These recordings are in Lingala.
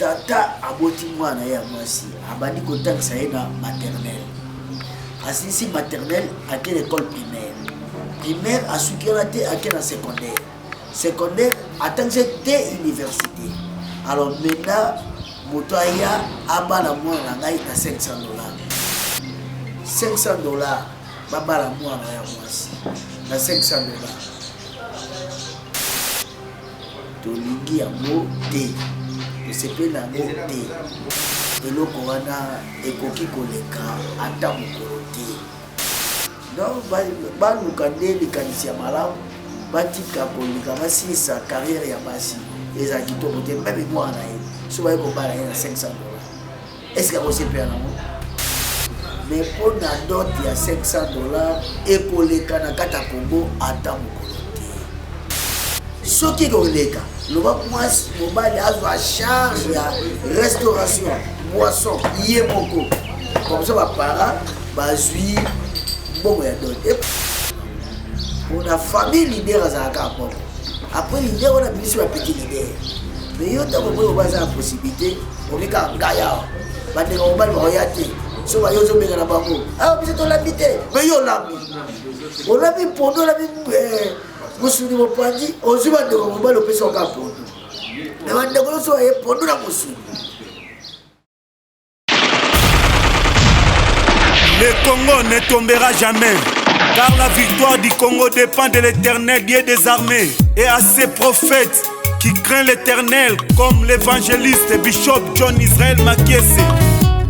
tata aboti mwana ya mwasi abandi kotangisa ye na maternelle asisi maternelle ake l'école primaire primaire asukela te ake na secondaire atangisa te université. Alors maintenant moto aya abala mwana ngai na $500 babala mwana ya mwasi na $500 tolingi yango te tosepeli yango te eloko wana ekoki koleka ata mokolo te donc baluka nde likanisi ya malamu batika koleka basilisa carrière ya basi ezala kitoko te meme mwana ye so baye kobala ye na $500 eske akosepela nango mais mpo na dote ya $500 ekoleka na kati ya Congo ata mokolo te soki ekoleka loba mwasi mobali azwa charge ya restauration boisson ye moko comme ça bapara bazwi mbongo ya dote mpona famille leader azalaka apoko après leader wana biso bapeti leader mais yo ntango moyo baza na possibilité obika ngai awa bandeko mobali bakoya te so bayo ozobenga na bango awa biso tolambi te mais yo olambi pondo olambi musuni mopandi ozwi bandeko mobali opesa oka pondo na bandeko nyonso baye pondo na musuni. Le Congo ne tombera jamais, car la victoire du Congo dépend de l'Éternel, Dieu des armées, et à ses prophètes qui craignent l'Éternel, comme l'évangéliste Bishop John Israel Makiese,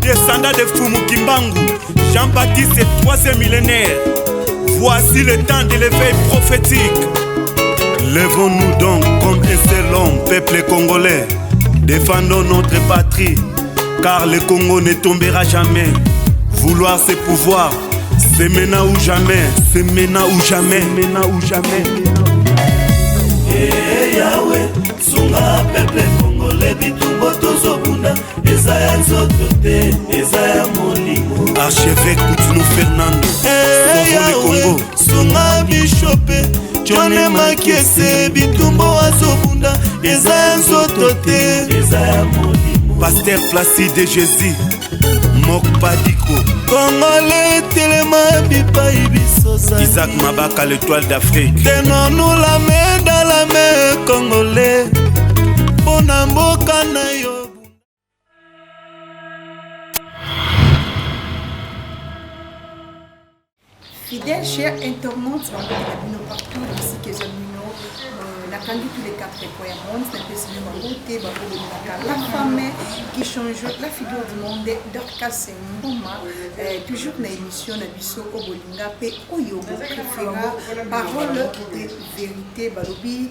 descendant de Fumu Kimbangu, Jean-Baptiste est 3e millénaire. Voici le temps de l'éveil prophétique. Lèvons-nous donc comme un seul homme, peuple congolais. Défendons notre patrie, car le Congo ne tombera jamais. Vouloir c'est pouvoir, c'est maintenant ou jamais, c'est maintenant ou jamais, maintenant ou jamais. Eh Yahweh, sunga peuple congolais bitumbo tozobunda, ezaya nzotote, ezaya molimo. Archevêque Coutinho Fernando, eh Yahweh, sunga bishope, John Makiese bitumbo azobunda, ezaya nzotote, ezaya molimo. Pasteur Placide Jésus, Mokpadiko, Congolais telema bipai bisosa. Isaac Mabaka, l'étoile d'Afrique. Tenons-nous la main dans la main, Congolais. Bonamboka na yo. Fidèles, chers internautes, partout ici que j'ai la candidature tous les 4 points monde, c'est un peu sur ma beauté, la femme qui change la figure du monde, Dorcas Mboma, toujours dans l'émission Nabiso Obolinga, P. Oyobo, préféra parole de vérité, Balobi,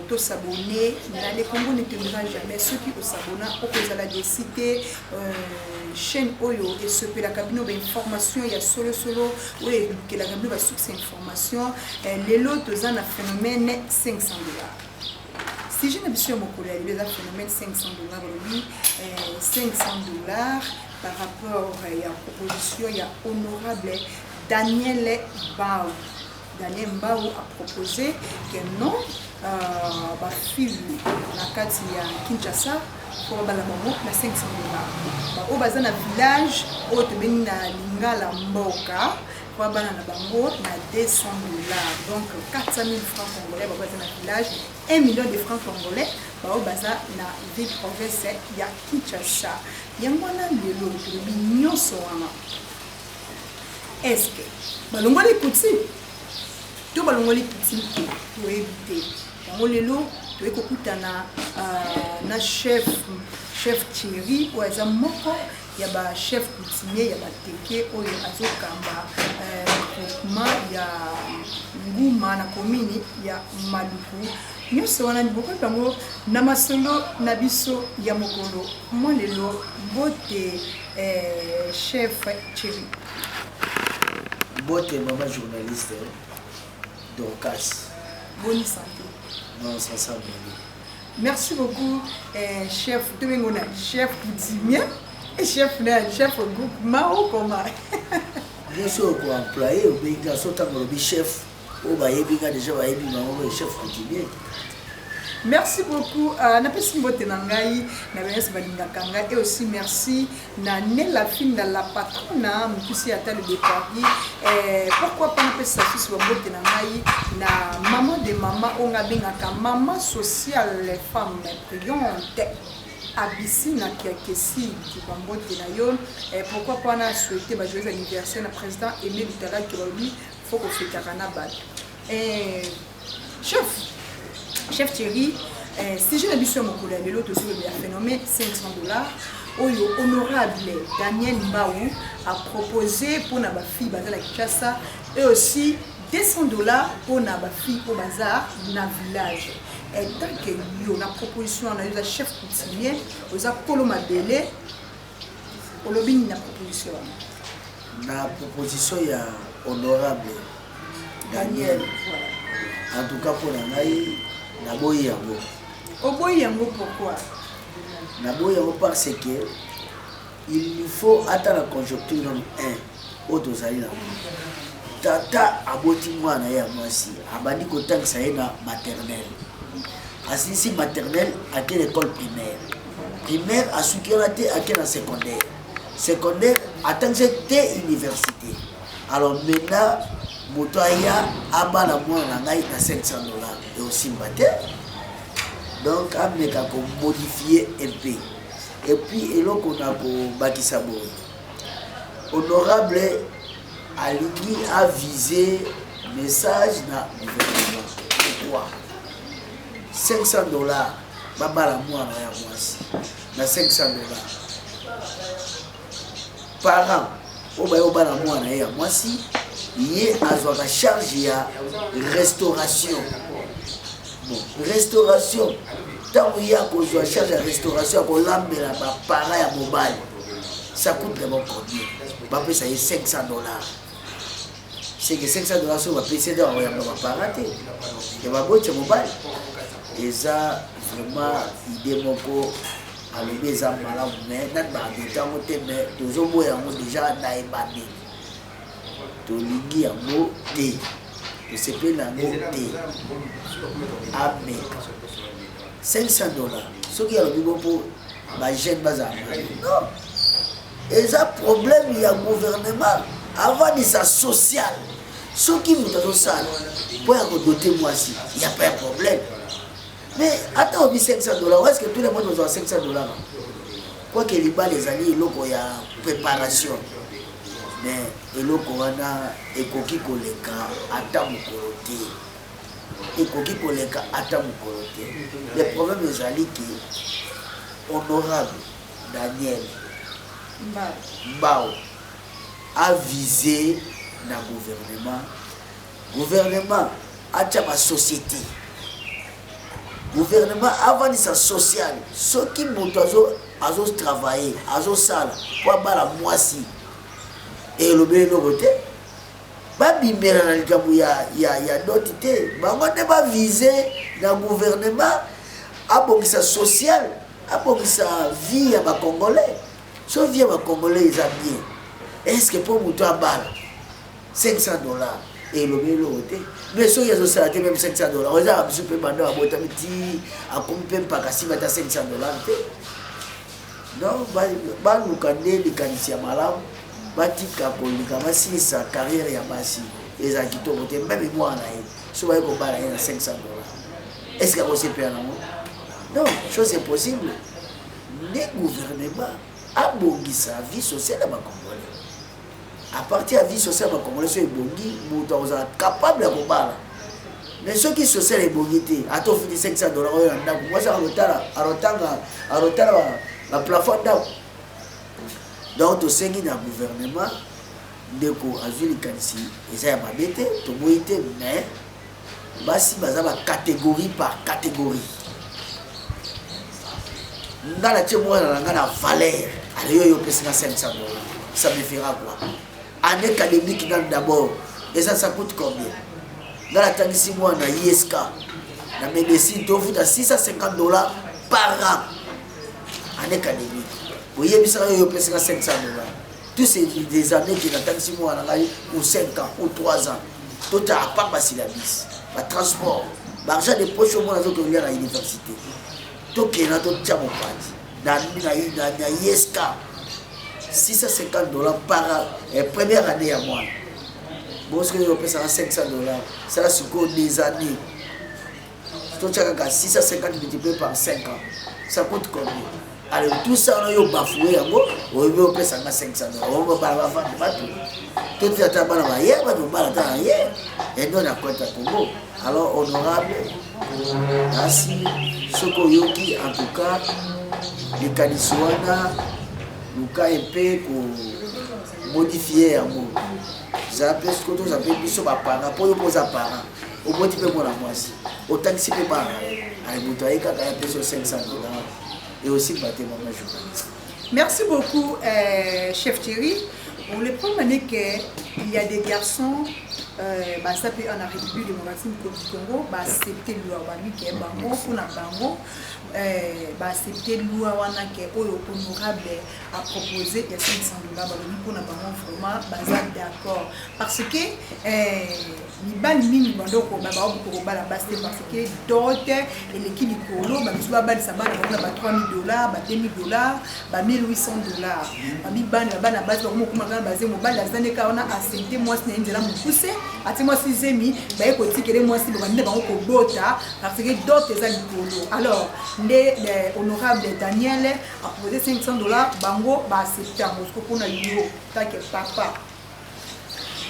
to s'abonner, les Congo ne tombera jamais, ceux qui s'abonnent, au cause de la décité, chaîne Oyo, et ce que la cabine d'information, il y a solo, oui, que la cabine va sur ces informations, les lots, un phénomène $500. Si je n'ai pas sûr mon collègue, il y a un phénomène $500, oui, $500 par rapport à la proposition, il y a honorable Daniel Mbao. Daniel Mbao a proposé que non, ma fille, la carte Kinshasa, pour la maman, na $500. Au bazar na village, au tebeni na Lingala Mboka. Pour na bango na $200. Donc 400 000 francs congolais pour dans le village, 1 million de francs congolais pour baza na ville province ya Kinshasa. Yangwana lelo to nyonso wana. Est-ce que balongo les petits to balongo les petits to éviter. Yango lelo to ekokutana na chef Thierry ou eza moko ya ba chef coutumier ya ba teke oyo azokamba groupement ya nguma na commune ya Maluku nyonso wana liboko tango na masolo na biso ya mokolo mo lelo bote chef Thierry bote maman journaliste Dorcas bonne santé non ça ça merci beaucoup chef Temengona chef coutumier et chef groupement ou comment bien sûr quoi employé ou bien il a sauté le chef ou bah il a déjà chef coutumier Merci beaucoup. Napesi mbote na ngai na bes balingaka ngai et aussi merci na Nela Finda la patronne mkusi ata le Paris. Pourquoi pas napesi fils wa mbote na ngai na maman de maman onga bengaka maman sociale les femmes priantes. Abissi na kiakesi qui bambote na yon. Pourquoi pas na souhaiter ba joyeux anniversaire na président Aimé Lutala qui lui faut qu'on fait carana bad. Chef Thierry, si je n'ai pas mon collègue, l'autre aussi le phénomène $500, Oyo honorable Daniel Mbaou a proposé pour ma fille Bazar Kinshasa et aussi $200 pour ma fille au bazar dans le village. Et tant que yo la proposition on a eu la chef coutumier, aux Apollo Mabele, au lobby na proposition. La proposition il y a honorable Daniel. Voilà. En tout cas pour la naï. Naboyi yango. Oboyi yango pourquoi? Naboyi yango parce que il nous faut attendre la conjoncture dans un autre zalina. Tata aboti mwana ya mwasi abandi kotangisa ye na maternelle. Asisi maternelle à l'école primaire. Primaire asukira te à la secondaire. Secondaire atangisa te université. Alors maintenant Motoya abana mwana ngai na $500 et aussi mbaté. Donc ameka ko modifier un peu. Et puis eloko na ko bakisa boy. Honorable Alingi a visé message na gouvernement. Pourquoi? $500 babala mwana ya mwasi. Na $500 par an. Obana mwana ya mwasi. Il a la charge de restauration. Bon, restauration. Tant qu'il y a la charge de restauration, qu'on l'amène à la para à mobile. Ça coûte vraiment combien? Ça y est $500. C'est que $500 sur ma PC dans la para. Et ma boîte mobile. Et ça, vraiment, idée mon co. À l'obéis à malade, mais n'a pas de temps, mais deux hommes déjà naïbani. Tolingi yango te tosepeli yango te ame $500 soki alobi mpo bajeune bazala non eza problème ya gouvernement avanisa social soki moto azosala mpo ya kodote mwasi ya pas un problème mais ata obi $500 est-ce que tout le monde ozwa $500 quoi que libala ezali eloko ya préparation. Mais eloko wana ekoki koleka ata mokolo te. Ekoki koleka ata mokolo te. Le problème ezali que honorable Daniel Mbao a visé na gouvernement. Gouvernement a ma société. Gouvernement avant sa social. Ceux qui montent à travailler, à sala, pour bala mwasi. Et le bien de côté, babi mera na likambo ya d'autres bango ne ba viser na gouvernement abongisa social, abongisa vie ya ba congolais. So vie ya ba congolais ils a bien. Est-ce que pour muto abala $500 et le bien de côté, mais so ya social même $500. On a absolument pas bando abota miti a compter pas kasi bata $500 te. Non, ba lukande likanisi ya malamu. Batika kolika basilisa carrière ya basi eza kitoko te même moi na ye so ba ko bala na $500. Est-ce que vous savez non, chose est possible. Le gouvernement a bongi sa vie sociale à Congolais. À partir de la vie sociale à Congolais, c'est bongi, nous sommes capables de combattre. Mais ceux qui sont sociaux, les bongités, à tout fait $500, moi ça a retard la plafond d'eau. Donc, au sein du gouvernement, ndeko azuli kanisi eza ya mabete to boite mais basi baza ba catégorie par catégorie. Ndala tche mwana na na valeur ale yo pesa $500. Ça me fera quoi? Année académique d'abord et ça coûte combien? Ndala tangisi mwana ISK na médecine to futa $650 par an. Année académique. Vous voyez, vous payez $500. Tous ces des années qui n'attendent 6 mois, ou 5 ans, ou 3 ans. Tout à part de syllabus, le transport, l'argent de poche au moins à l'université. Tout qui est là, tout tient mon parti. Dans ISK, $650 par première année à moi. Bon, ce que je paye, ça va $500. Ça va sur des années. Tout ça, 650 multiplié par 5 ans. Ça coûte combien? Alors, tout ça, on a bafoué, on va payer ça à $500. On va pas vendre. Tout ça, on va hier, on va pas hier. Et nous, on a quoi à Congo. Alors, honorable, merci. Sokoyoki, en tout cas, les Kanisouana, nous avons un peu pour modifier un mot. J'appelle ce que nous appelons des parents, pour nous poser un parent. Au moins, tu peux voir la moitié. Autant que si tu peux pas, il y a $500 et aussi battre maman journaliste. Merci beaucoup, chef Thierry. On le prend qu'il y a des garçons. Ça peut en République démocratique du Congo, accepter le loi qui est bango pour la bango, accepter le loi qui est honorable à proposer il y a $500 pour la bango vraiment d'accord parce que ni ban ni bandoko parce que d'autres et l'équipe du Colo ça va $3,000 $2,000 $1,800 ni ban na base comme comment basé mobile dans les cas on a accepté moi c'est une poussé ati moi si zemi ba ekotikele moi si bokande bango ko bota parce que d'autres les alikolo alors honorable Daniel a proposé $500 bango ba accepter parce qu'on a eu take papa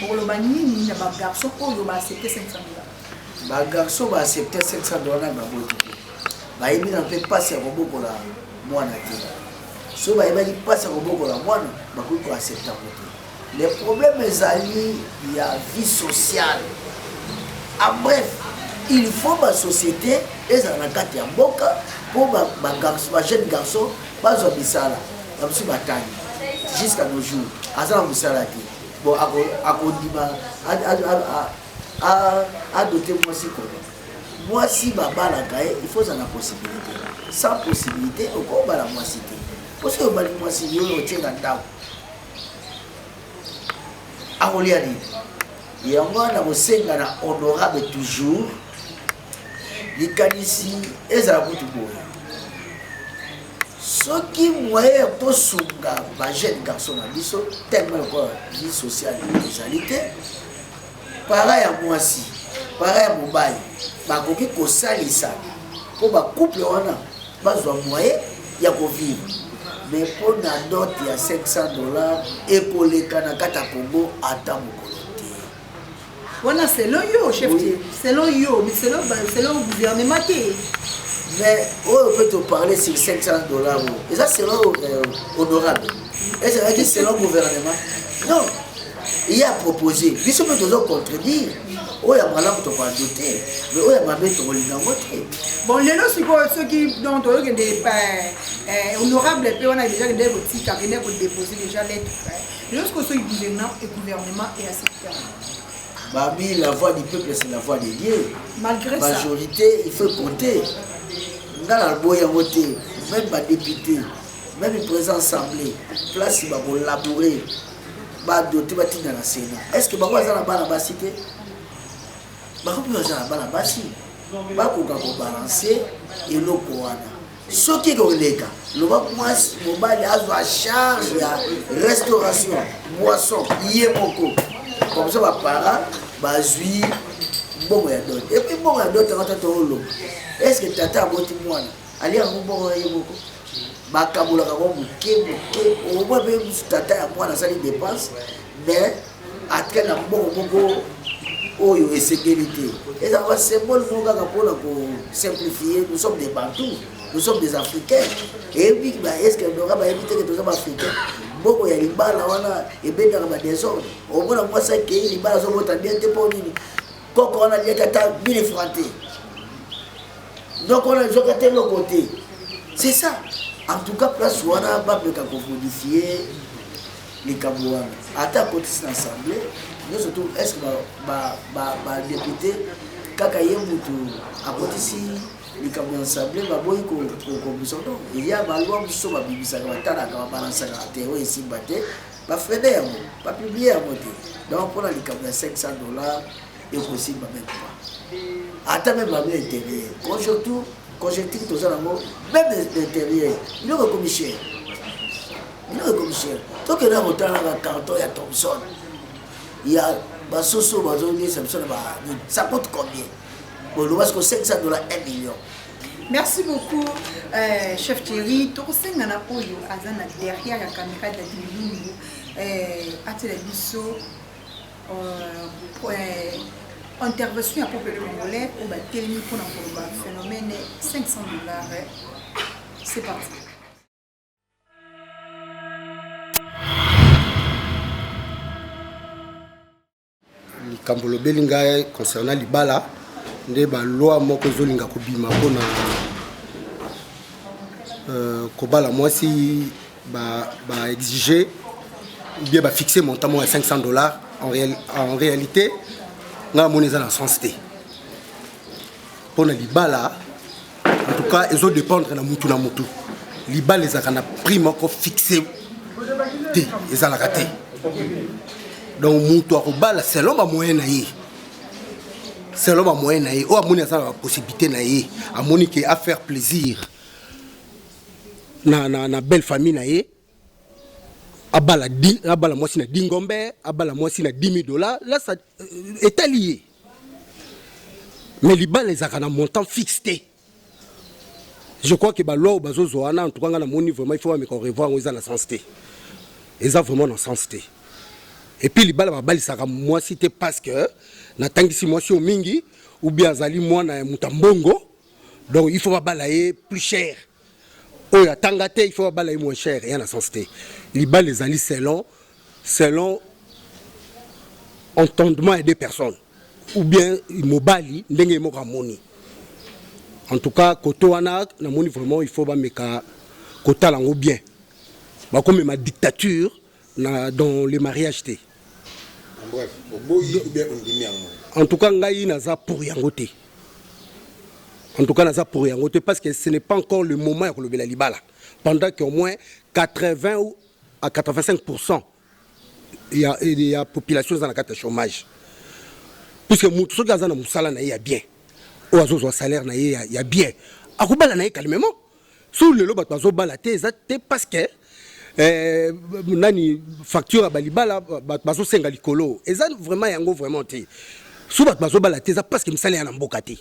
pour le banini na ba garçon ko ba accepter $500 ba garçon ba accepter $500 na boto ba yimi na pe passe ya boboko la mwana te so ba yima ni passe ya boboko la mwana ba ko accepter boto. Les problèmes alliés, il y a vie sociale. En bref, il faut ma société, et ça n'a qu'à dire boka pour ma jeune garçon, pas un bisala, comme si ma taille, jusqu'à nos jours. À ça, on bisala qui. Bon, à condima, à doter moi si comme moi si ma balle il faut en la possibilité. Sans possibilité, au combat la moi cité. Parce que moi si on tient dans le Aroliani. Et moi, je suis honorable toujours. Les canisi, et ça va tout beau. Ce qui moyen pour souga, ma jeune garçon, tellement de vie sociale et réalité. Pareil à moi aussi. Pareil à mon bail. Ma coquille qu'on salisse. Pour ma couple, on a pas de moyen, il y a qu'on vivre. Mais pour d'autres, il y a $500 et pour les Kanakata Congo, à Tamoko. Voilà, c'est le chef. C'est le mais c'est le gouvernement. Mais on peut te parler sur $500. Et ça, c'est honorable. Et ça veut dire que c'est le gouvernement. Non. Il a proposé. Puis on peut toujours contredire. Oh, il y a mal à doter. Mais oh, il y a mal à voter. Bon, les ceux qui ont des honorables, on a déjà des petits cabinets pour déposer déjà lettres. Lorsque ce gouvernement est accepté. Parmi la voix du peuple, c'est la voix des dieux. Malgré ça. Majorité, il faut compter. Dans la boya voté, même les députés, même les présidents assemblés, place il va collaborer, va doter dans la Sénat. Est-ce que Bakou a la balle à bassité? Bakou a la balle à bassité. Bakou a balancer et le Koana. Ce qui est le cas, le Bakou mobile a charge de restauration, boisson, yémoko. Comme ça, ma parent, ma zui, bon, il y a d'autres. Et puis, bon, il y a d'autres, est-ce que tata a voté moi? Allez, on va y beaucoup. Ma caboula, on va même tata à moi dans sa dépense, mais à quel bon, oh, il y a sécurité. Et ça va symbole pour simplifier. Nous sommes des Bantous, nous sommes des Africains. Et puis, est-ce qu'on aura évité que nous sommes Africains? Bon, il y a les balles et bien dans la désordre. Au moins, moi, ça qui est les balles sont bien déposées. Quand on a dit que tu as bien effronté. Donc, on a dit que tu as l'autre côté. C'est ça. En tout cas, place où on a pas pu modifier les Camerounais. À ta côté, c'est l'Assemblée. Nous, surtout, est-ce que les députés, quand il y a à côté, si les Camerounais assemblés, il y a ma loi qui sont bibisa et si batté, pas publier à monter. Donc, pour les Camerounais $500 et possible même pas. Attends même à l'intérieur. Conjoncture, tout ça, même l'intérieur. Il y a comme cher. Donc, il y a un carton, il y a Thompson. Il y a Bassoso, ça coûte combien? Bon, nous avons 500 $, 1 million. Merci beaucoup, chef Thierry. Tout ce que nous avons derrière la caméra de Dilungu, intervention à peuple congolais au Télémi pour un phénomène 500 $. C'est parti. Kambolo Belinga concernant Libala, nde ba loi moko zolinga kobima pona kobala moi si ba exiger ou bien ba fixer montant à 500 $. En réalité, nga moni za na sens té. Pona Libala, en tout cas, ils ont dépendre na mutu na mutu. Libala les a na prix moko fixé té, ils a la raté. Donc mutu akobala selon ba moyen na ye. Selon ba moyen na ye, o amoni ça la possibilité na ye, amoni que à faire plaisir na belle famille na ye. Abala moi si na dingombe, abala moi si na 10 000 $, là ça est allié. Mais Libala les a un montant fixé. Je crois que ba loi bazo zoana en tout cas na moni vraiment il faut me revoir ils ont la sensité. Ils ont vraiment la sensité. Et puis Libala ba bali saka moi c'était parce que na tangisi moi si au mingi ou bien azali moi na mutambongo, donc il faut ba balayer plus cher. Oh ya tangate il faut ba balayer moins cher et en la sensité. Libala les ali selon entendement des personnes ou bien mobali ndenge mo ramoni. En tout cas koto wana na moni vraiment il faut ba meka kota lango bien. Ba comme ma dictature dans les mariages té. Bref, en tout cas, ngai naza pour yangote. En tout cas, naza pour yangote parce que ce n'est pas encore le moment pour le Libala. Pendant qu'au moins 80 à 85% il y a population dans la carte de chômage. Puisque tout ce qui est dans le salaire il y a bien. Ou à salaire il y a bien. À quoi na calmement. Sous le lot bazo balaté parce que nani facture à balibala bazo senga likolo et ça vraiment yango vraiment té sous bazo balaté ça parce que misala na mboka té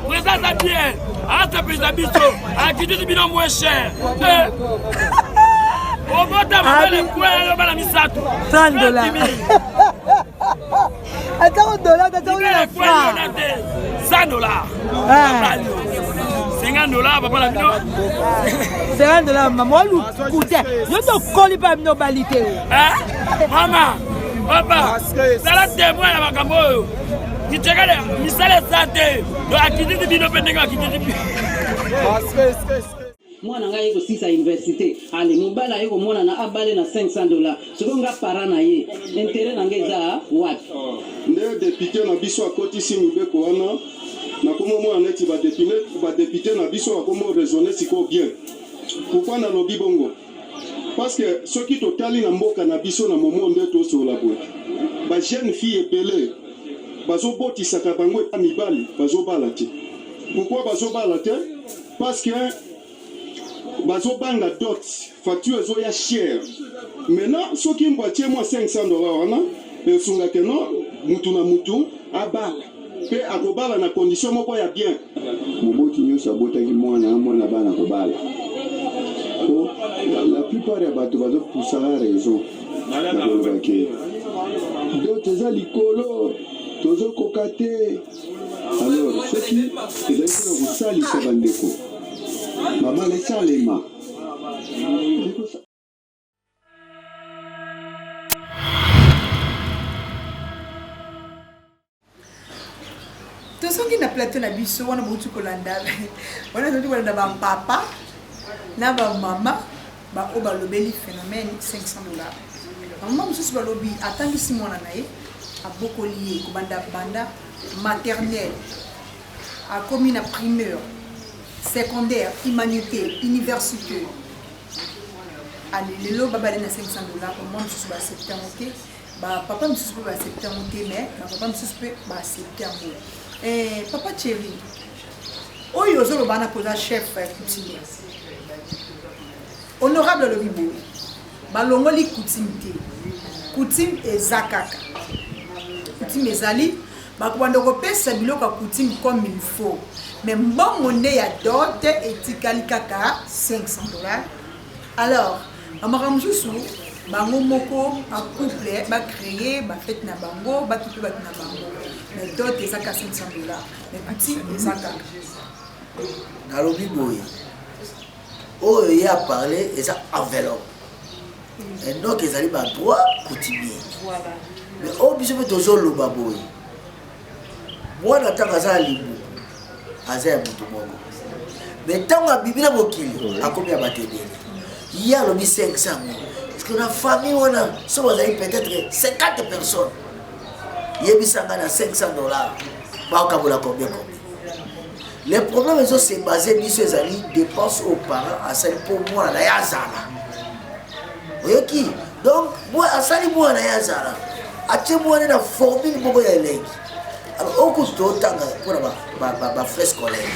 présent ça bien à ce prix biso à qui tu bino moins cher au bota le quoi bala misato 30 $. Attends $, attends la franc 100 $. 50 $, papa la bino 50 $, maman lu coûte yo to koli pa bino balité mama papa sala témoin ya makambo oyo kichekale misale santé do akititi bino pendenga akititi mwana ngai ko sisa université ale mobala yeko mona na abale na 500 $. Sokonga para na ye intérêt na ngeza wapi nde député na biso akoti si mibeko wana na komo mwana neti ba député na biso akomo raisonner siko bien. Pourquoi na lobi bongo? Parce que ceux qui totali na mboka na biso na momo nde to sur la boîte. Ba jeune fille epelé bazo botisa ka bango et mibali bazo balate. Pourquoi bazo balate? Parce que bazo banga dot facture zo ya cher. Maintenant ceux qui mboitié moi 500 $ wana et sunga que non mutu na mutu abala. Pe akobala na condition moko ya bien. Moboti nyosa botaki mwana bana kobala. La plupart des bateaux vont pousser à raison. D'autres likolo, tozo kokate. Alors, ce qui est vous sali sabandeko. Maman les salema. Tout ce qui est plateau na biso, on a beaucoup de kolanda. On a beaucoup de papa. Na ba mama ba o ba lobeli phénomène 500 $. Maman mususu ba lobi atangi simona na ye abokoli ko banda maternelle a commis na primaire secondaire humanité université allez lelo baba na 500 $. Maman mususu ba septembre ba papa mususu ba septembre mais ba papa mususu ba septembre Papa Thierry, oyo ozoloba na koza chef coutumier. Honorable Lobibo, balongoli coutume te. Coutume ezakaka. Coutume ezali, bakubanda kopesa biloko coutume comme il faut. Mais mbongo nde ya dot etikali kaka $500. Alors, amaramususu bango moko en couple ba créer ba fête na bango ba kipe ba na bango. Mais dot ezaka $500. Mais coutume ezaka. Na Lobibo. Oh, il a parlé et ça enveloppe. Et donc, ils allaient à droit coutumier. Voilà. Mais oh, bisous, mais toujours le baboui. Moi, j'attends à ça, Libo. À ça, mais tant que Bibi n'a pas kilo, à combien va t'aider? Il y a le 500. Parce que la famille, on a peut-être 50 personnes. Il y a $500. Bah, on a combien? Les problèmes c'est basé sur les alliés dépenses aux parents à celle pour moi la yazala. Oui, donc moi à celle moi la yazala. À ce moment la formule pour y aller. Alors au coût d'autant pour ma frais scolaire.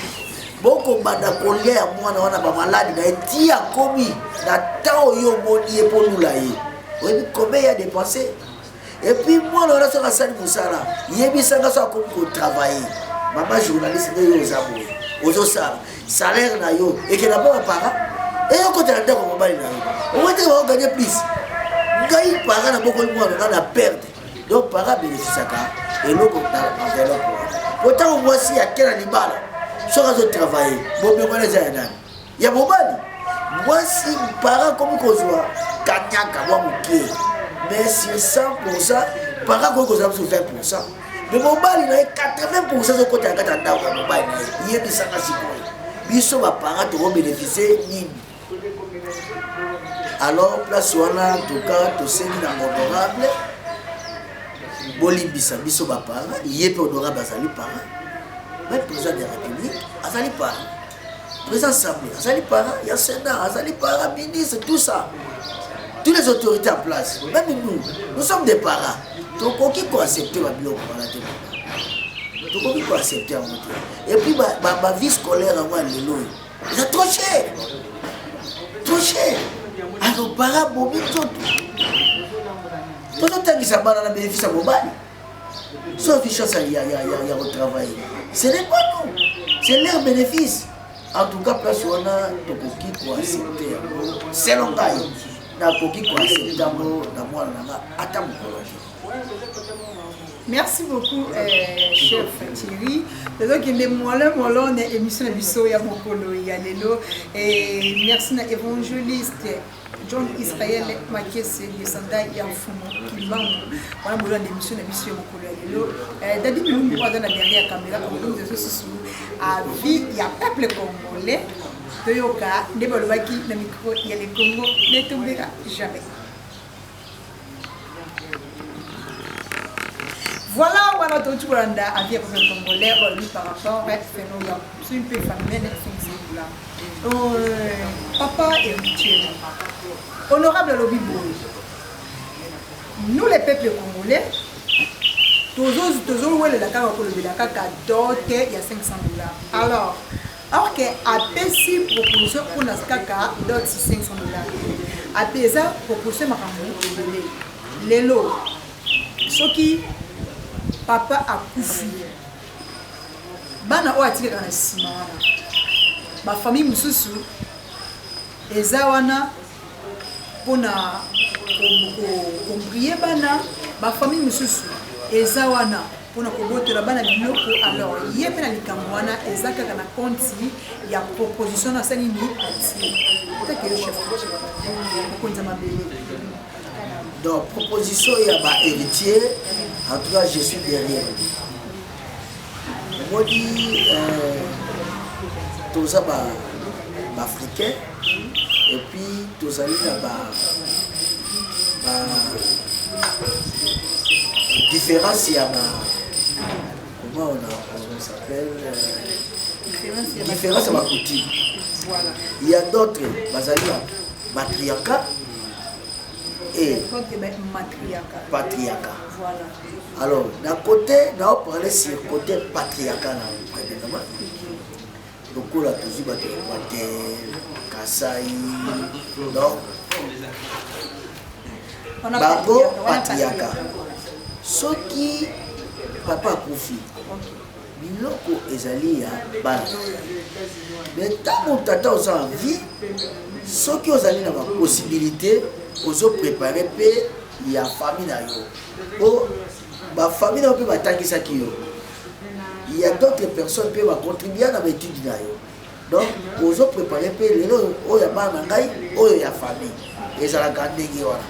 Beaucoup banda collier moi on a pas malade na tia commis na tao yo moni pour nous là. Oui, combien il y a dépensé. Et puis moi on a sur la salle pour ça là. Il y a bien ça comme travailler. Maman journaliste de Yozabo, Ozosa, salaire na yo, et qu'elle n'a pas un parent, et on compte la terre au mobile na yo. On va dire qu'on va gagner plus. Gagner parent n'a beaucoup de moins, on a perdre. Donc parent bénéficie et l'eau compte dans l'enveloppe. Pourtant on voit si à quel animal, sur un autre travail, bon mais moi les aïdans. Il y a mobile. Moi si parent comme qu'on soit, Kanyaka, moi mon mais sur 100%, parent comme qu'on soit sur 20%. Mais mon mari, il a 80% de côté à Katanda, il y a des sacs à 6 mois. Ils sont à parents pour bénéficier. Alors, place où on a, en tout cas, tout ce qui est honorable, Bolibisa, Bisso Bapara, il est honorable à Zali Para, même président de la République, à Zali Para, président Assemblée, à Zali Para, il y a Sénat, à Zali Para, ministre, tout ça. Toutes les autorités en place, même nous sommes des parents. Donc, qui peut accepter ma bloc pour la télé? Donc, qui peut accepter en moto? Et puis, ma vie scolaire, moi, c'est trop cher. Trop cher. Alors, parents, bon, tout. Tout le temps qu'ils s'en battent dans le bénéfice à Bobali. Sauf une chose, il y a au travail. Ce n'est pas nous. C'est leur bénéfice. En tout cas, place où on a qui peut accepter. C'est l'engagement. Merci beaucoup, chef Thierry. Donc, il est molon émission de Bisso ya Mokolo Yalelo et merci à l'évangéliste John Israël Makese descendant ya Fumo Kibango. On a besoin d'émission de Bisso ya Mokolo Yalelo. Dadi Bilumbu dans la dernière caméra comme nous de ce à vie il y a peuple congolais. Toyoka, Nebolwaki, le micro, il y a les Congo, ne tombera jamais. Voilà, voilà, tout le monde a bien pour le Congolais, par rapport à phénomène, c'est une peu familier, papa héritier, honorable Lobibo, nous les peuples congolais, toujours où la carte il y a $500. Alors que APC proposition pour la skaka d'autres $500. APC proposition makambo lelo soki papa akufi bana o atika kana sima wana ba famille mususu eza wana pona kombrier bana ba famille mususu eza wana pona kobotela bana biloko. Alors ye pe na likambo wana eza kaka na konti ya proposition na sani ni peut-être que chef konza mabele. Donc proposition ya ba héritier, en tout cas je suis derrière. Moi dit tout ça ba africain et puis tout ça là ba différence ya ba comment on s'appelle différence à ma coutume. Voilà. Il y a d'autres bazali matriarcat et patriarcat. Voilà. Alors, d'un côté, on va parler sur le côté patriarcat. Donc, on a toujours battu Kassai. Donc, Babo patriarcat. Ce qui papa Koufi, biloko ezali ya bana. Mais tant que tata aux envie, ce qui aux allés la possibilité, aux préparer il y a famille na yo. Oh, ma famille na peut m'attaquer ça qui yo. Il y a d'autres personnes qui peuvent contribuer à l'étude na yo. Donc, aux préparer les lots, oh ya bana ngai, oh ya famille. Et ça la garder qui voilà.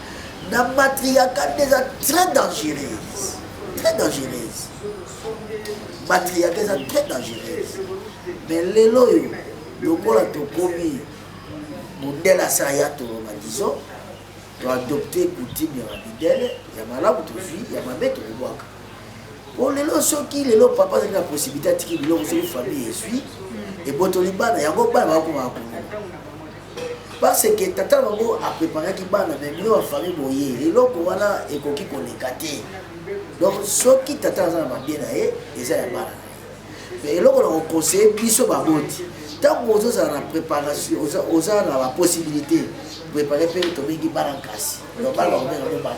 La matriarcat déjà très dangereuse. Très dangereuse. Matriarcat est très dangereuse. Mais les lots, le bon a tout commis. Modèle à ça, il y a tout, disons. Tu as adopté coutume de la fidèle, il y a malade pour ta fille, il y a ma bête au bois. Pour les lots, ceux qui, les lots, papa, c'est la possibilité de tirer les lots, c'est une famille, et suis. Et pour tout le monde, il y a un bon pas à parce que tata maman a préparé qui bana mais nous a famille boyer et là qu'on a et qu'on qui connaît gâté donc ce qui tata ça va bien et ça y bana mais là on a conseillé biso baboti tant que vous avez la préparation vous avez la possibilité de préparer pour tomber qui bana casse donc bana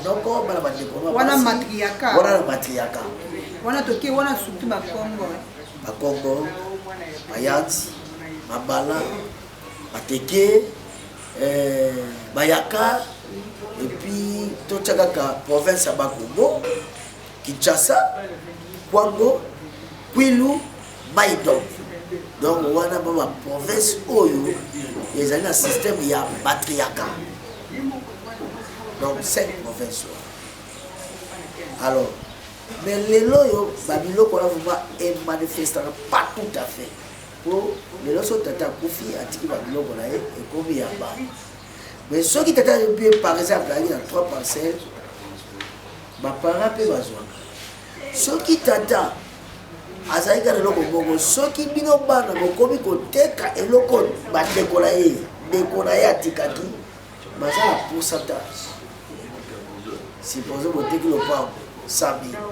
donc bana bana wana matriarcat wana toke wana surtout ba Congo Mayati Mabala Mateke Bayaka et puis tout ça province à Bakongo, Kinshasa, Kwango, Kwilu, Maïdon. Donc on a une province où il y a un système il y a patriarcat. Donc 5 provinces. Alors, mais les loyaux, Babylone qu'on a vraiment manifesté pas tout à fait. Pour les lois sont tata Koufi à Tiki Babylone qu'on a et comme il y a bas. Mais ceux qui tata par exemple dans 3 parcelles, ma parent peut besoin. Ceux qui tata azaïka le loco bongo, ceux qui bino bana bokomi koteka et loco ba décoraé à Tikaki, baza la pourcentage. Si vous avez voté que le pas 100 000.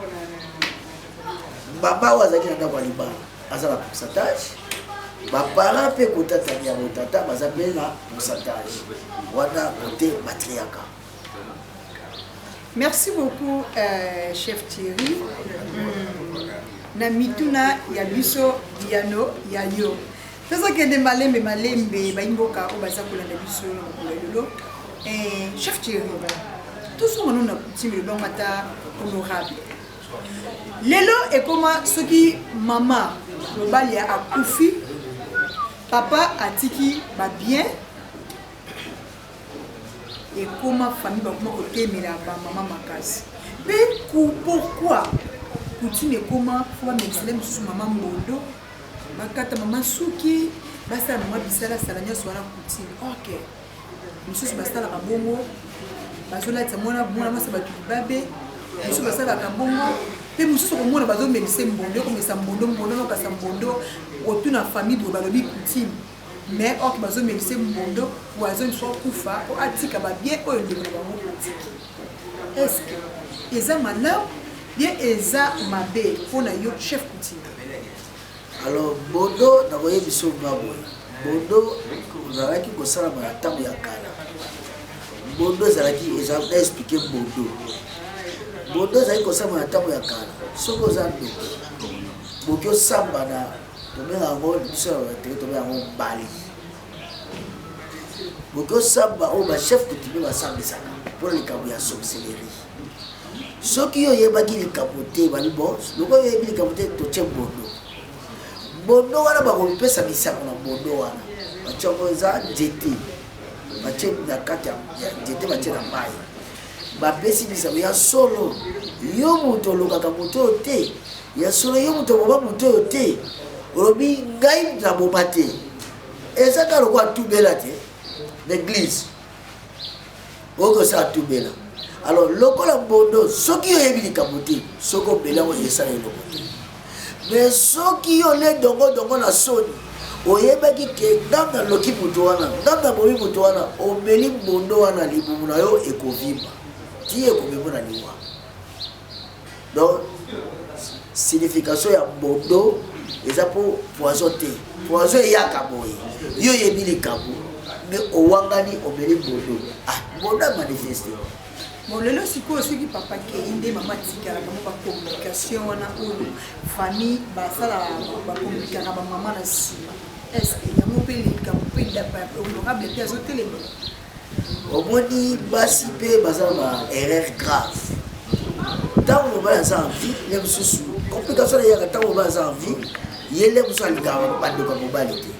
Baba wazaki na kwa libala, aza la pourcentage. Ma parent peut côté tania tata baza bien la pourcentage. Wana côté matriarcat. Merci beaucoup chef Thierry. Na mituna ya biso diano ya yo. Pesa que de malembe ba imboka o baza kolanda biso na kolelo. Chef Thierry. Tout ce monde na coutume le bon mata honorable. Lelo et comment ce qui maman le bali a Koufi papa a tiki ba bien et comment famille ba comment côté mira ba maman makasi. Mais pourquoi coutume et comment faut mentionner sous maman Mbondo bakata maman Suki basta maman bisala salanya swala coutume. OK. Monsieur basta la bongo bazola tsamona mona masa batu babe monsieur basala ka bongo pe monsieur ko mona bazo melise Mbondo comme ça Mbondo no ka sa Mbondo otuna famille do balobi coutume mais ok bazo melise Mbondo oazo une fois kufa o atika ba bien o ndeko ba mo politique est-ce que eza malamu bien eza mabe pona yo chef coutume alors Mbondo na boye biso ngabo Mbondo zalaki ko sala ba tabu ya kala Mbondo zalaki ezaba expliquer Mbondo zalaki ko sala ba tabu ya kala soko za ndo bokyo samba na tomela ngo biso te tomela ngo bali bokyo samba o ba chef coutume ba samba sana pour les kabu ya sorcellerie soki yo yebaki likapote bali boss loko yebi likapote to che Mbondo wana ba ko pesa misako na Mbondo wana bachongo za JT bache na kati ya JT bache na mai bapesi misako ya solo yo muto lokaka muto te ya solo yo muto boba muto te olobi ngai na bobate ezaka lokwa tubela te l'église oko sa tubela alors lokola Mbondo soki yo yebi likapote soko bela o yesa eloko te mais soki yo le dongo na soni oyebaki ke nganga loki moto wana nganga bomi moto wana omeli mbondo wana libumu na yo ekovimba ti ekomemo na liwa donc signification ya mbondo eza po poison te poison eyaka boye yo yebi likambo mais owangani omeli mbondo mbondo amanifeste bon lelo sikoyo soki papa kei nde mama tikala bango bacommunication wana oyo famille basala bacommunikaka bamama na nsima estce yango mpe likambo mpe honorable mpe azotelema omoni basi mpe baza na erreur grave ntango mobali aza en vie le mosusu complication na yaka ntango mobali aza en vie ye le mosusu alingaka bandeko ya mobali te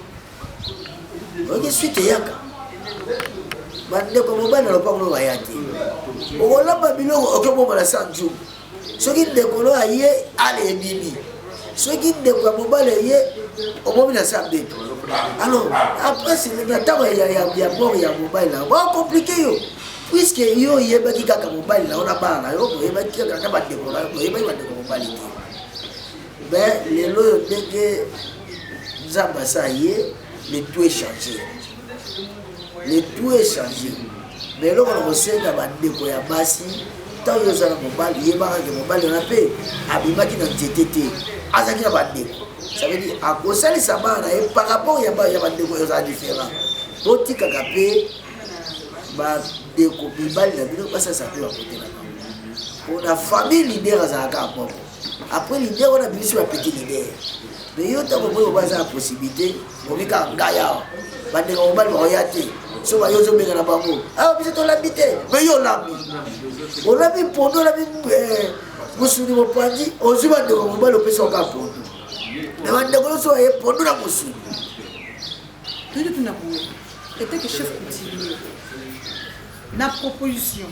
oki suite eyaka bandeko ya mobali na lopango oyo baya te okolamba biloko okobomala sa njumu soki ndeko no aye ale ebimi soki ndeko ya mobali ye omomi na sa mbeto alors après na ntango ya mort ya mobali na bacomplike yo puisque yo oyebaki kaka mobali na yo na bana na yo oyebaki kaka na bandeko na yo oyebaki bandeko mobali te mais lelo oyo ndenge nzambe asa ye le tout est changé le tout est changé mais eloko na kosenga bandeko ya basi ntango yo oza na mobali yebaka ke mobali wana mpe abimaki na nzete te azalaki na bandeko ça veut dire akosalisa bana na ye par rapport ya bandeko oyo ozala différent totikaka mpe bandeko mibali na bino basalisa mpe bakote na bango mpona famille lider azalaka moko après lider wana bimisi bapetit lider mais yo ntango moyo baza na possibilité omika ngai awa bandeko mobali bakoya te so bayo ozobenga na bango awa biso tolambi te mais yo olambi olambi mpondo olambi mosuni mopanzi ozwi bandeko mobali opesa oka mpondo mais bandeko nyonso baye mpondo na mosuni toyede tuna boye eteke chef coutumier na proposition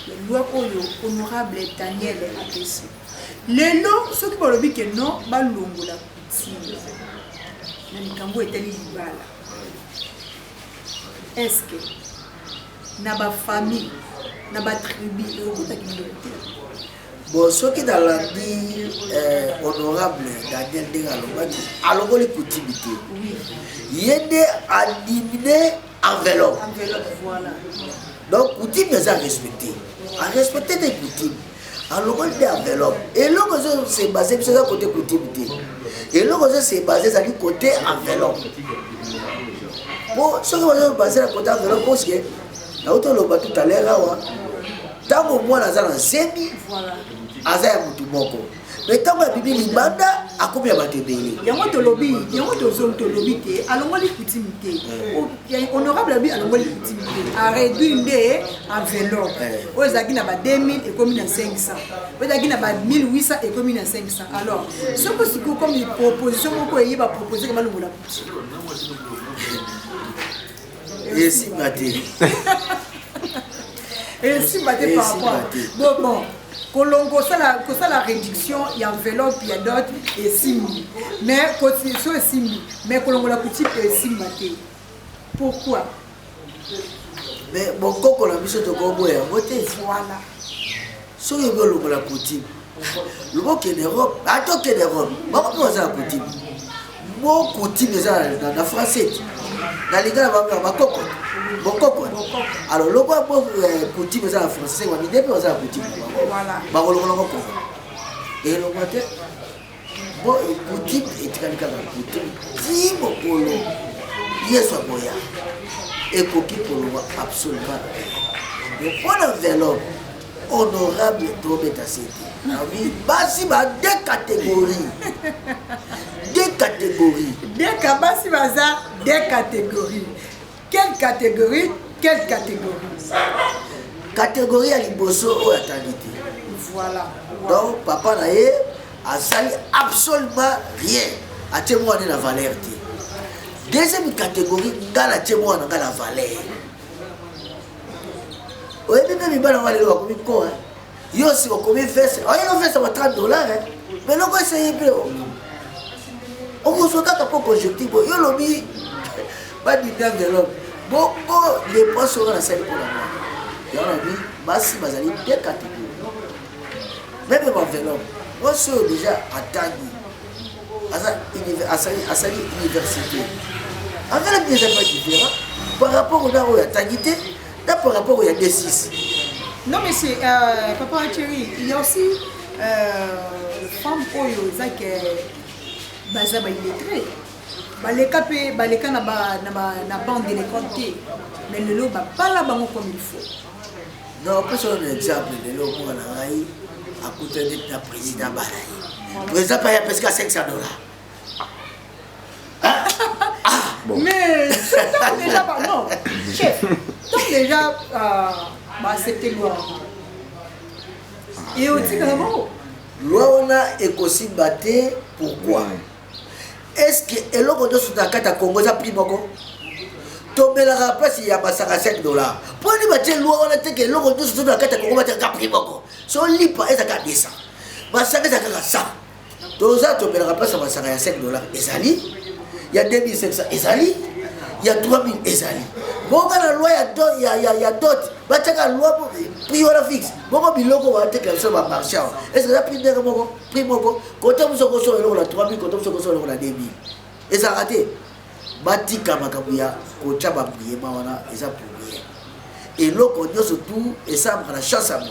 ya loi oyo honorable Daniel apesi lelo soki balobi ke non balongola coutume na likambo etali libala est-ce que na bafamille na batribu ekotaki biloko te bon soki nalandi honorable Daniel ndenge alobaki alongoli coutume te ye nde adimine enveloppe voilà donc coutume eza respecté arespecte te coutume alongoli nde enveloppe eloko ezo se base biso eza côté coutume te eloko ezo se base ezali côté enveloppe po soki bazo base na côté enveloppe poske nauti oloba tout à l'heure awa ntango mwana aza na nsembi aza ya motu moko mais ntango ya bibi libanda akomi ya bato ebele yango tolobi te alongoli coutume te honorable abi alongoli coutume te aréduit nde enveloppe oyo ezalaki na ba 2000 ekomi na 500 oyo ezalaki na ba 1800 ekomi na 500 alors soko sikoyo comme proposition moko eyeba proposer kama longola coutume esimba te esimba te par rapport bon kosala réduction ya enveloppe ya dot esimbi mais constitution esimbi mais kolongola coutume esimba te pourquoi mais bokoko na biso tokoboya yango te voilà soki kolongola coutume lobokende Europe atokende Europe bakomi bazala coutume mo coutume eza na français na lingala bango bakoko bokoko alors loko bo coutume eza na français wa mide pe eza coutume voilà bakolongola koko et le matin bon coutume etikali kaka coutume ti mokolo yesu aboya ekoki kolongwa absolument mais pour l'enveloppe honorable tobeta sete oui basi ba deux catégories basi baza deux catégories quelle catégorie catégorie ya liboso oyo atandi te voilà donc papa na ye asali absolument rien atie mwana na valeur te deuxième catégorie nga na tie mwana nga na valeur oyebi mpe mibala nga lelo bakomi ko yo si okomi vese oyeno vese ba $30 mais loko eseye mpe okozwa kaka mpo conjective yo lobi badinde enveloppe bongo dépense oyo nasali mpona mwana yango nabi basi bazali deux catégories meme baenveloppe mwasi oyo déjà asali université. En fait, la n'est pas différent par rapport au Naro, il y a Tagité, par rapport au D6. Non, mais c'est Papa Thierry, il y a aussi les femmes qui sont illettrées. Les cas na bande de l'école, mais le lot pas là comme il faut. Non, après sur un exemple, le lot pour la raille, à côté de la président Balaï. Le président paye presque à $500. Mais déjà, non, chef, donc déjà, c'était loi. Et aussi, comment loi, on a écossi batté, pourquoi? Est-ce que l'eau de Soudakata Congo a pris beaucoup? Tomber la place, il y a pas $5. Pour les bâtir loi, on a dit que l'eau de Soudakata Congo a pris beaucoup. Si on lit pas, ça a 10 ans. Mais ça a 100. Donc, ça, tomber la place, ça va $5. Et ça lit. Il y a 2500 Ezali, il y a 3000 Ezali. Bon, quand la loi, il y a d'autres. La loi, prix fixe. Bon, biloko va être quelque chose à marcher. Est-ce que ça prix de prix moko? Quand on se consomme le 3000, quand on se consomme le 2000. Et ça a raté. Batika Makabuya, Kocha Babuye, Mawana, et ça pour rien. Et l'eau, on dit surtout, et ça, on a la chance à moi.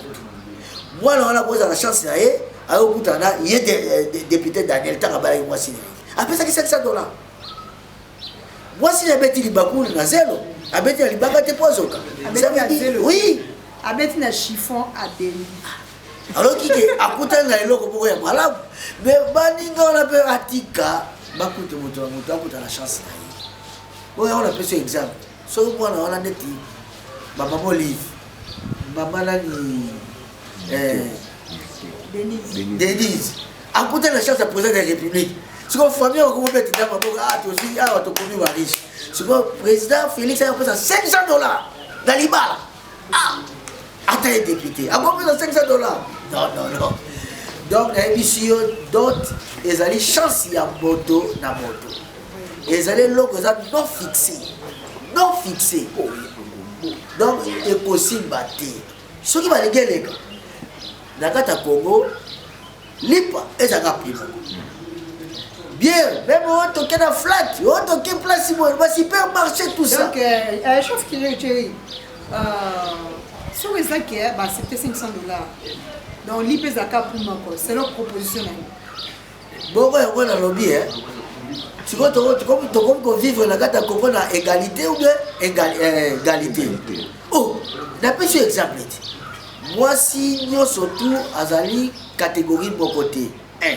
Moi, on a la chance à eux, à Obutana, il y a des députés Daniel Tarabala et moi, c'est. Après ça, c'est $700. Moi, si j'avais dit Bakoul, na zéro. Abeti na libaka te pozoka. Oui. Abeti na chiffon à demi. Alors qui est à côté de la loco pour malade. Mais baninga on appelle Atika. Bakoute moto a la chance. Oui, on appelle ce exemple. Sauf moi on a neti. Maman Olive. Maman Nani. Denise. À côté de la chance de président de la République. Si vous famille, vous pouvez mettre dans votre commune riche. Si le président Félix a fait $500 dans l'Ibala. Attends les députés. À combien de $500? Non. Donc, la émission d'autres, ils ont chance à moto. Ils ont l'eau non fixé. Donc, il est possible de battre. Ce qui va les gagner, dans le Congo, l'IPA est un peu bien, même on toque dans flat, on toque place, on va supermarché, tout ça. Donc, chef qui est Thierry, sur les acquis, c'était $500. Donc, l'IPZAKA pour moi, c'est leur proposition. Bon, on a lobby, hein. Tu vois, tu vivre la gâte à Congo dans égalité ou bien égalité. Oh, d'après ce exemple, moi, si nous surtout Azali, catégorie de mon côté, 1.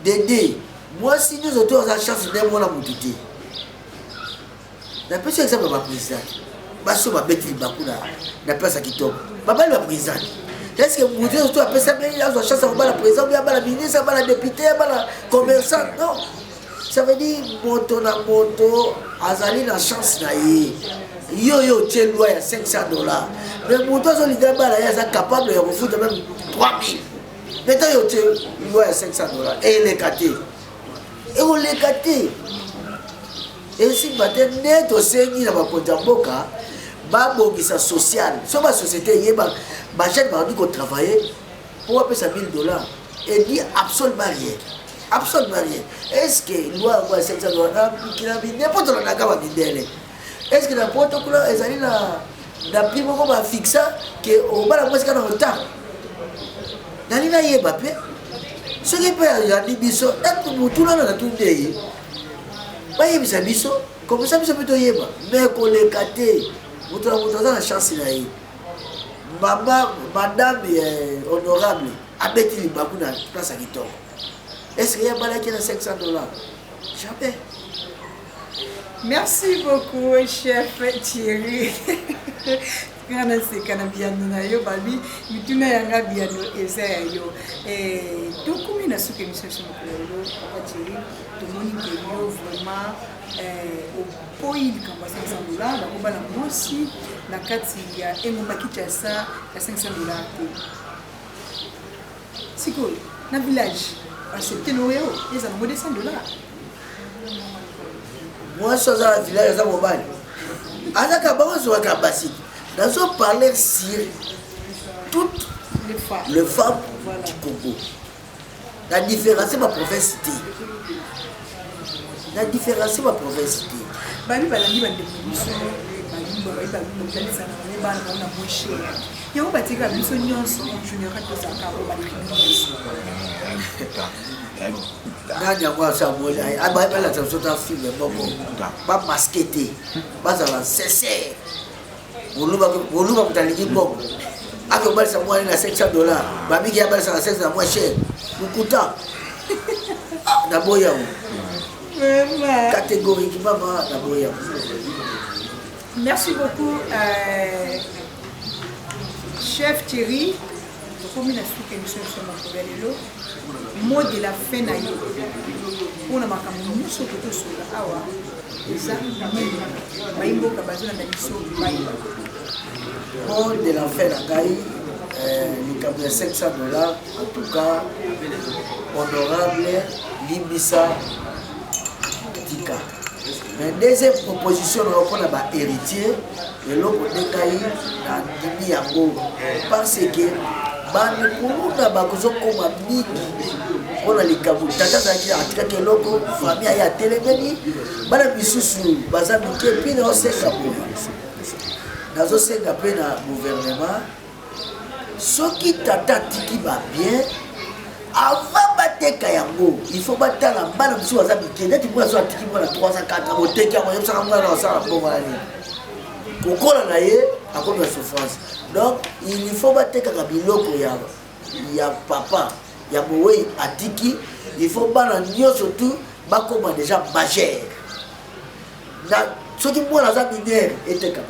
Dédé, moi si nous autres avons la chance de voir la montée. D'après ce exemple, ma présidente, je vais mettre la place à qui tombe. Je vais la présidente. Est-ce que vous dites que après ça, il a la chance de voir la présidente, il y a la ministre, il y a la députée, il y a la commerçant? Non. Ça veut dire moto na moto, Azali la chance na ye. Yo, tu es loi à $500. Mais moto, ils sont capables de refouler même 3000. Maintenant, tu es loi à $500. Et il est gâté. Et on l'est gâté. Et si maintenant, net au Seigneur, dans ma Kontamboka, Babou sa social. Sur ma société, ma chaîne m'a dit qu'on travaillait pour appeler ça $1000. Et dit absolument rien. Absolument rien. Est-ce que loi à $500 qui a mis n'importe quoi dans la gamme d'Indélé? Est-ce que n'importe quoi, ils allaient la prime qu'on va fixer, qu'on va la presque dans le temps? Nalina yeba pe. Ce qui peut y dire biso, et tout le monde a tout dit. Pas yeba biso, comme ça biso peut yeba. Mais qu'on les gâté, vous avez la chance là. Maman, madame honorable, abeti li baku na place à Kitok. Est-ce qu'il y a balai qui a $500? Jamais. Merci beaucoup, chef Thierry. Kana se kana biano na yo babi mituna yanga biano eza yo to kumi na suke mission ko Papa Thierry to moni que yo vraiment au point kamba $500 ba ko bana mosi na kati ya engomba kitasa ya $500 te siko na village accepter no yo eza mo $100. Moi ça dans village za mobile azaka bango zo ka basique. Nous allons parler sur toutes les femmes du Congo. La différence, c'est ma province. La différence, c'est ma province. Babi balandi bande biso bana na mwishe yango batika biso nyonso junior to sakabo batribiso nani yango asamoli abala tsamsota film boko ba maskete bazala sincère oluba mutalingi boko ake balisa mwana na $500 babiki abalisa na $600 moins cher mukuta na boya catégoriquement na boya. Merci beaucoup, chef Thierry. Comme il a su que nous sommes sur notre vélo, mot de la fin naïe. On a marqué nous sur tout cela. Ah ouais. Ça, baimbo kabazo na biso baimbo. Mot de la fin naïe. Le cap de $500. En tout cas, honorable Libisa Tika. Mais deuxième proposition, on a un héritier, et l'autre décaillé dans Dimi Yango. Parce que, on a besoin comme ami, on a les cabous. Tata Zaki a tiré que l'autre famille a téléméni, Madame Bissou, Bazam, puis dans ce capot. Dans ce capot, dans le gouvernement, ceux qui t'attendent qui va bien, avant bateka yango il faut battre la balle de sous azami net pour ça tiki pour la 304 oteki yango yebisa ngwana na ça bon voilà kokola na ye akono souffrance donc il faut bateka ka biloko ya papa ya bowe atiki il faut bana nyoso tout bakoma déjà majeur na soki mwana za mineur eteka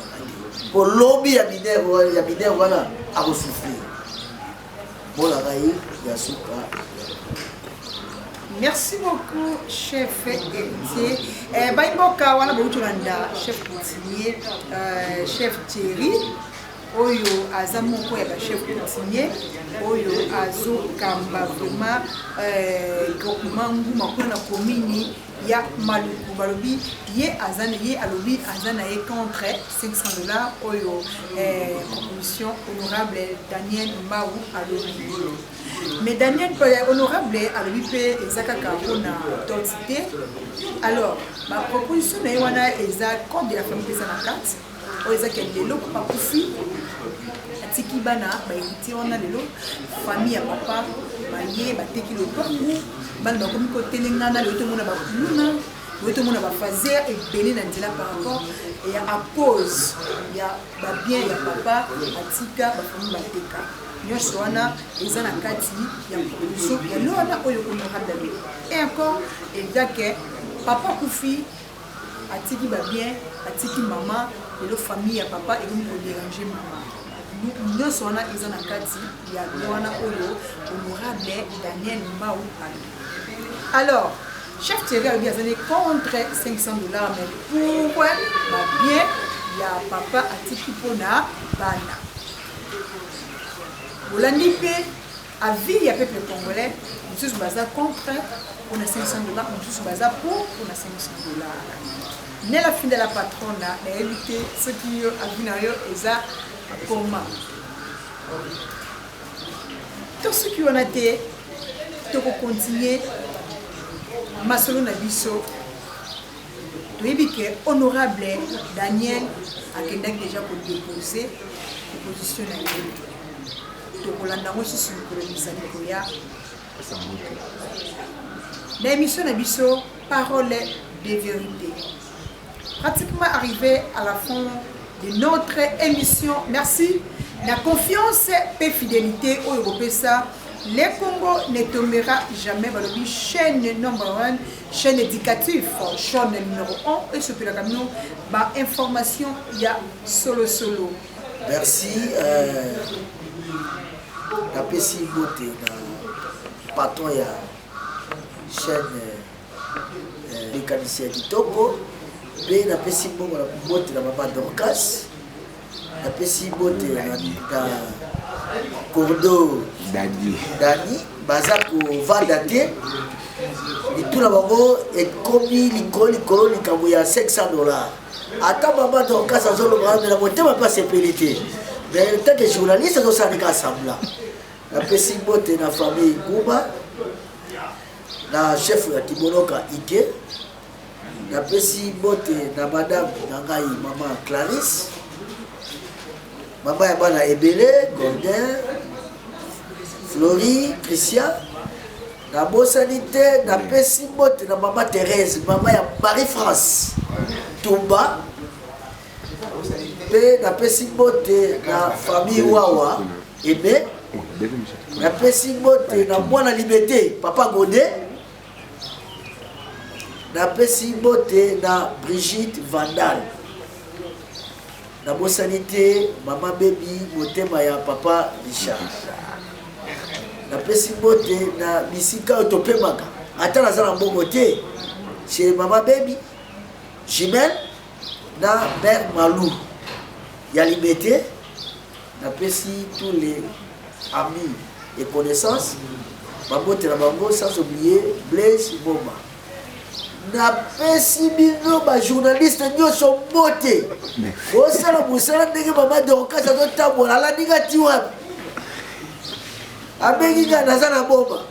pour lobby ya mineur voilà a souffrir. Merci beaucoup, chef héritier. Baimboka, wana boutulanda, chef coutumier, chef Thierry. Oyo azamoko ya chef coutumier. Oyo azo kamba vraiment groupement nguma kuna komini ya maluku balobi ye azana ye alobi azana ye contre $500 oyo commission honorable Daniel Mbau alobi. Mais Daniel honorable alobi pe ezaka na toxité. Alors ma proposition na wana eza code de la famille pesa na carte o ezaka lelo pa kufi atiki bana ba héritier wana lelo famille ya papa baye bateki le pangu bana bakomi kotelengana le tomona ba kuluna le tomona ba fazer et belé na ndila par rapport et à pause ya ba bien ya papa atika ba famille bateka nyonso wana eza na kati ya production ya lona oyo honorable et encore ezake papa kufi atiki ba bien atiki maman et le famille ya papa et nous déranger maman nous sommes en kati ya wana oyo honorable Daniel Mbau. Alors chef Thierry a dit contre $500 mais pour bien ya papa atiki pona bana bolandi pe avis ya peuple congolais nous sommes basés contre on a $500 nous sommes basés pour on a $500. Né la fin de la patronne a évité ce qui a vu eza comment tout ce qui on a été to continuer masolo na biso toyebike honorable Daniel akendaki déjà pour déposer proposition na ye to kolanda ngo sur le misali la émission na biso parole de vérité. Pratiquement arrivé à la fin de notre émission. Merci. La confiance et fidélité au Européen, le Congo ne tombera jamais. Balobi chaîne numéro 1, chaîne éducative, chaîne numéro 1 et ce que la camion, bah information il y a solo. Merci. La PC Beauté, patron il y a chaîne mécanicien du Togo. Pe na pesi bongo na bote na Papa Dorcas na pesi bote na Cordo Dani baza ko vanda te litula bango ekomi likolo likambo ya $500 ata Papa Dorcas azoloba na motema pa sepelité mais tant que journaliste azosandika assembla na pesi bote na famille Kuba na chef ya Timonoka Ike. Napesi bote na madame na ngai maman Clarisse. Maman ya bana Ebele, Gordin, Florie, Christian. Na bosanité na pesi bote na maman Thérèse, maman ya Marie-France Tumba. Pe na pesi bote na famille Wawa Ebe. Na pesi bote na mwana Liberté Papa Godé. Na pesi bote na Brigitte Vandal. Na bosanité maman baby motema ya Papa Richard. Na pesi bote na bisika otopemaka ata nazala mbongo te chez maman baby Jimel na mère Malou ya Liberté. Na pesi tous les amis et connaissances babote na bango sans oublier Blaise Bomba. Na pesi bino ba journaliste nyoso bote osala musala ndenge mama Dorcas azotambola alandinga ti wapi abengi nga naza na bomba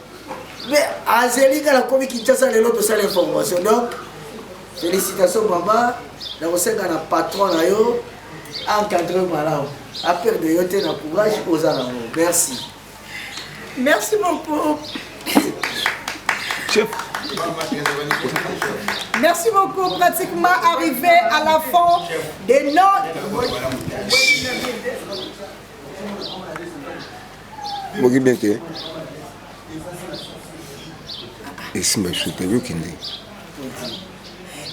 mais azelinga na komi Kinshasa lelo tosala information. Donc félicitations maman na kosenga na patron na yo encadré malamu aperde yo te na courage ozala ngo. Merci. Merci beaucoup. Chef. Merci beaucoup. Pratiquement arrivé à la fin de notre... Mogi Beke. Et si je suis tenu qui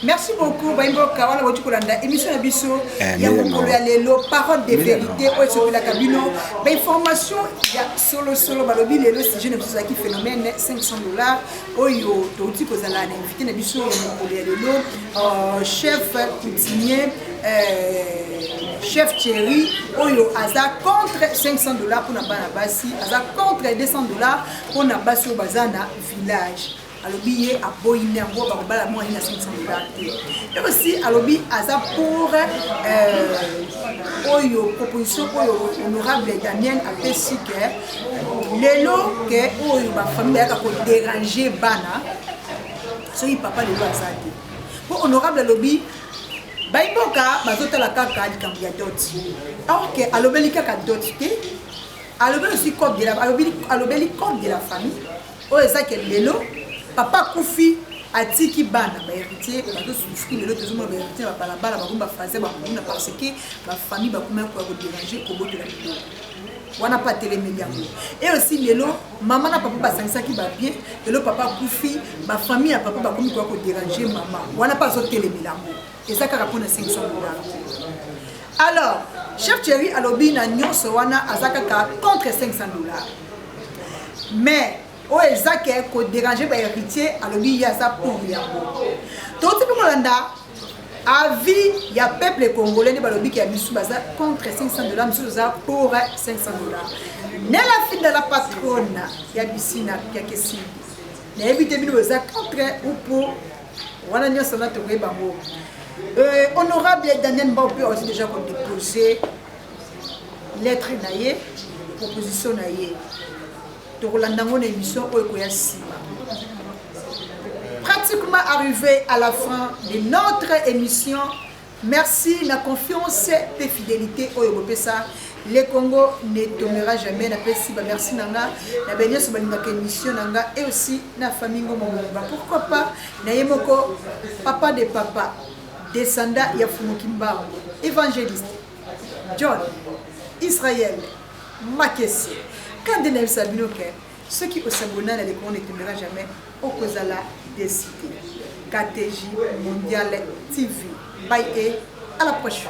Merci beaucoup. Baimboka wana botu kolanda émission ya biso ya mokolo ya lelo parole de vérité oyo esopela kabino ba information ya solo balobi lelo si je ne suis qui phénomène $500 oyo touti kozala na invité na biso ya mokolo ya lelo chef coutumier chef Thierry oyo aza contre $500 pour na bana basi aza contre $200 pour na basi au bazana village. Alobi ye aboyine yango bakobala mwa ina $500 te. Et aussi alobi aza pour oyo proposition oyo honorable Daniel apesi ke lelo ke oyo ba famille yaka ko déranger bana soki papa lelo aza te. Pour honorable alobi baimboka bazotala kaka likambo ya dot. Alors que alobeli kaka dot te. Alobeli aussi code de la alobeli code de la famille. Oyo eza ke lelo papa Koufi atiki bana ba héritier bato souffrir lelo tozomona ba héritier ba balabala ba kumba français ba kumuna parce que ba famille ba kuma ko déranger ko boto la vidéo wana pas télémédia. Et aussi lelo maman na papa ba sangisa ki ba bien lelo papa Koufi ba famille ya papa ba kumi ko déranger maman wana pas zo télémédia et ça ka répondre $500. Alors chef Thierry alobi na nyonso wana azaka ka contre $500 mais o ezake ko déranger ba héritier alobi ya ça pour yango to tipo molanda avis ya peuple congolais ne balobi ki ya bisu baza contre $500 bisu za pour $500 ne la fille de la patronne ya bisina ya kesi na éviter bino za contre ou pour wana nyonso na to bango honorable Daniel Mbaupe a aussi déjà déposé lettre naie proposition naie. Pratiquement arrivé à la fin de notre émission. Merci, la confiance et fidélité au Yobopesa. Le Congo ne tombera jamais. Merci Nanga, la bénie sur la émission Nanga et aussi la famille Ngomomba. Pourquoi pas Nayemoko, papa de papa, descendant Yafumukimba, évangéliste, John, Israël, Makessi. Quand Denel Sabino, ceux qui au Sabona ne tombera jamais au Kozala décidé. KTJ Mondial TV. Bye et à la prochaine.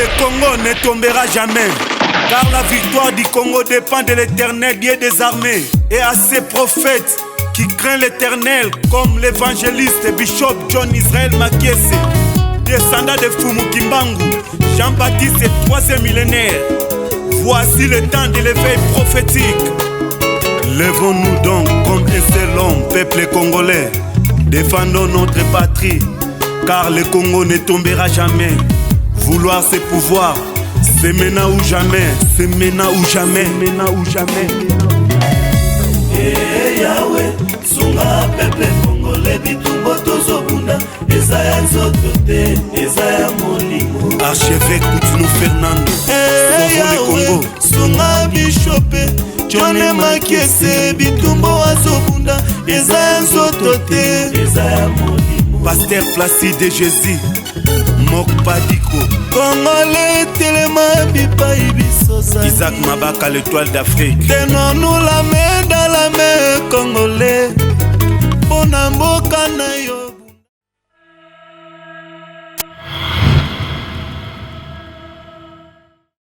Le Congo ne tombera jamais, car la victoire du Congo dépend de l'Éternel, Dieu des armées, et à ses prophètes qui craignent l'Éternel, comme l'évangéliste Bishop John Israel Makiese, descendant de Fumu Kimbangu, Jean-Baptiste et 3e millénaire. Voici le temps de l'éveil prophétique. Lèvons-nous donc comme un seul homme, peuple congolais. Défendons notre patrie, car le Congo ne tombera jamais. Vouloir c'est pouvoir, c'est maintenant ou jamais, c'est maintenant ou jamais, maintenant ou jamais. Eh Yahweh, sunga peuple congolais bitumbo tozobunda, ezaya nzoto te, ezaya molimo. Archevêque Koutinou Fernando, eh Yahweh, sunga bishope, John Makiese bitumbo azobunda, ezaya nzoto te, ezaya molimo. Pasteur Placide Jésus, Mok Padiko, Congolais telema bipai bisosa. Isaac Mabaka, l'étoile d'Afrique. Tenons-nous la main dans la main, Congolais, pona mboka na yo.